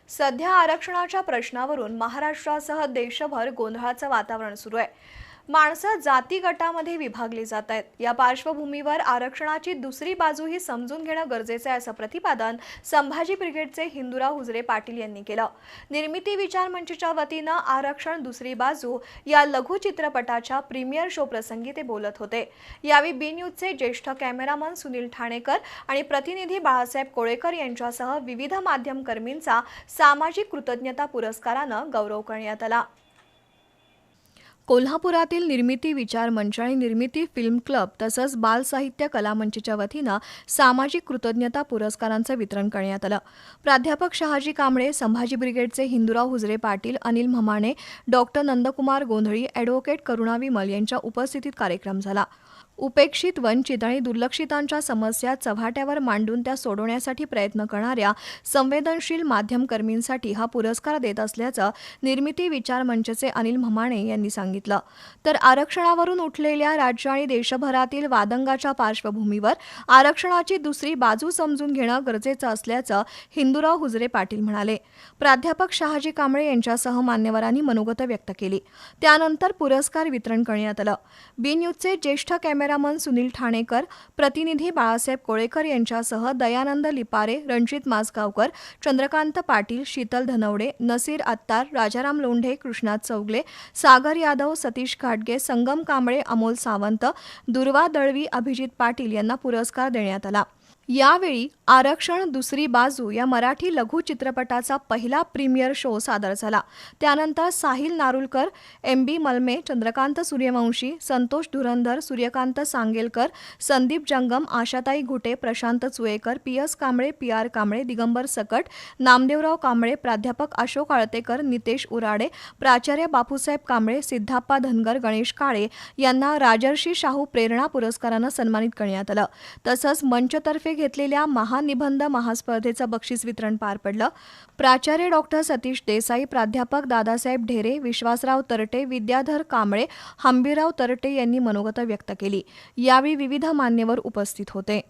सध्या आरक्षणाच्या प्रश्नावरून महाराष्ट्रासह देशभर गोंधळाचं वातावरण सुरू आहे। माणसं जाती गटामध्ये विभागली जात आहेत। या पार्श्वभूमीवर आरक्षणाची दुसरी बाजूही समजून घेणं गरजेचं आहे असं प्रतिपादन संभाजी ब्रिगेडचे हिंदुराव हुजरे पाटील यांनी केलं। निर्मिती विचार मंचच्या वतीनं आरक्षण दुसरी बाजू या लघु चित्रपटाच्या प्रीमियर शो प्रसंगी ते बोलत होते। यावेळी बी न्यूजचे ज्येष्ठ कॅमेरामन सुनील ठाणेकर आणि प्रतिनिधी बाळासाहेब कोळेकर यांच्यासह विविध माध्यमकर्मींचा सामाजिक कृतज्ञता पुरस्कारानं गौरव करण्यात आला। कोल्हापुरातील निर्मिती विचार मंच आणि निर्मिती फिल्म क्लब तसंच बाल साहित्य कला मंचच्या वतीनं सामाजिक कृतज्ञता पुरस्कारांचं वितरण करण्यात आलं। प्राध्यापक शहाजी कांबळे, संभाजी ब्रिगेडचे हिंदुराव हुजरे पाटील, अनिल म्हमाणे, डॉक्टर नंदकुमार गोंधळी, ॲडव्होकेट करुणा विमल यांच्या उपस्थितीत कार्यक्रम झाला। उपेक्षित, वंचित आणि दुर्लक्षितांच्या समस्या चव्हाट्यावर मांडून त्या सोडवण्यासाठी प्रयत्न करणाऱ्या संवेदनशील माध्यमकर्मींसाठी हा पुरस्कार देत असल्याचं निर्मिती विचार मंचचे अनिल म्हमाणे यांनी सांगितलं। तर आरक्षणावरून उठलेल्या राज्य आणि देशभरातील वादंगाच्या पार्श्वभूमीवर आरक्षणाची दुसरी बाजू समजून घेणं गरजेचं असल्याचं हिंदुराव हुजरे पाटील म्हणाले। प्राध्यापक शहाजी कांबळे यांच्यासह मान्यवरांनी मनोगत व्यक्त केली। त्यानंतर पुरस्कार वितरण करण्यात आलं। बी न्यूजचे ज्येष्ठ कॅमेरामन सुनील ठाणेकर, प्रतिनिधी बाळासाहेब कोळेकर यांच्यासह दयानंद लिपारे, रणजित माजगावकर, चंद्रकांत पाटील, शीतल धनवडे, नसीर अत्तार, राजाराम लोंढे, कृष्णात चौगले, सागर यादव, सतीश घाटगे, संगम कांबळे, अमोल सावंत, दुर्वा दळवी, अभिजित पाटील यांना पुरस्कार देण्यात आला। यावेळी आरक्षण दुसरी बाजू या मराठी लघु चित्रपटाचा पहिला प्रीमियर शो सादर झाला। त्यानंतर साहिल नारुलकर, एम.बी. मलमे, चंद्रकांत सूर्यवंशी, संतोष धुरंधर, सूर्यकांत सांगेलकर, संदीप जंगम, आशाताई घुटे, प्रशांत चुएकर, पी.एस. कांबळे, पी.आर. कांबळे, दिगंबर सकट, नामदेवराव कांबळे, प्राध्यापक अशोक आळतेकर, नितेश उराडे, प्राचार्य बापूसाहेब कांबळे, सिद्धाप्पा धनगर, गणेश काळे यांना राजर्षी शाहू प्रेरणा पुरस्कारानं सन्मानित करण्यात आलं। तसंच मंचतर्फे घेतलेल्या महानिबंध महास्पर्धेचं बक्षीस वितरण पार पडलं। प्राचार्य डॉक्टर सतीश देसाई, प्राध्यापक दादासाहेब ढेरे, विश्वासराव तरटे, विद्याधर कांबळे, हंबीरराव तरटे यांनी मनोगत व्यक्त केली। यावेळी विविध मान्यवर उपस्थित होते।